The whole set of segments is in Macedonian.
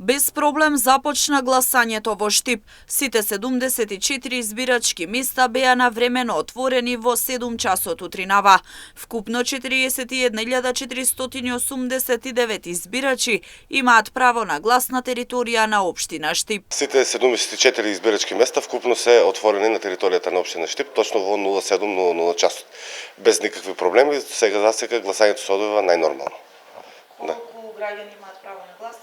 Без проблем започна гласањето во Штип. Сите 74 избирачки места беа навремено отворени во 7 часот утринава. Вкупно 41.489 избирачи имаат право на глас на територија на општина Штип. Сите 74 избирачки места вкупно се отворени на територијата на општина Штип, точно во 07:00 часот. Без никакви проблеми, сега гласањето се одвива најнормално. Колку граѓани имаат право на глас?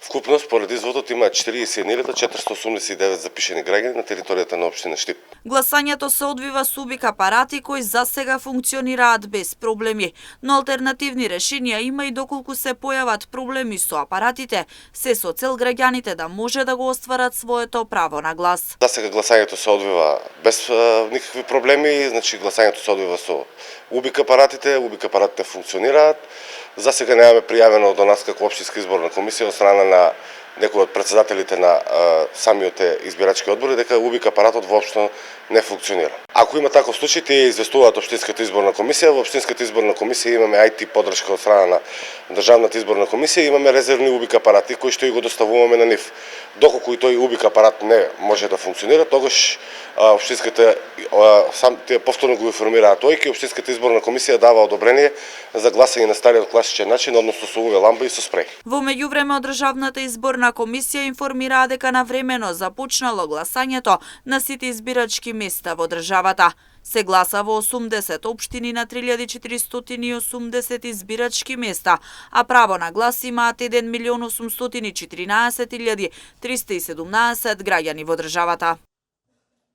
Вкупно, според изводот, има 41.489 запишени граѓани на територијата на општина Штип. Гласањето се одвива со убик апарати кои засега функционираат без проблеми, но алтернативни решенија има и доколку се појават проблеми со апаратите, се со цел граѓаните да може да го остварат своето право на глас. Засега гласањето се одвива без никакви проблеми, значи гласањето се одвива со убик апаратите функционираат. Засега немаме пријавено до нас како општинска изборна комисија од страна на некој од председателите на самиот избирачки одбори дека убик апаратот воопшто не функционира. Ако има таков случај, тие известуваат општинската изборна комисија. Во општинската изборна комисија имаме IT поддршка од страна на државната изборна комисија, имаме резервни убик апарати кои што и го доставуваме на нив. Доколку и тој убик апарат не може да функционира, тогаш општинската тие повторно го информираат ОИК и општинската изборна комисија дава одобрение за гласање на стариот класичен начин, односно со UV лампа и со спреј. Во меѓувреме државната изборна комисија информираа дека навремено започнало гласањето на сите избирачки места во државата. Се гласа во 80 општини на 3480 избирачки места, а право на глас имаат 1.814.317 граѓани во државата.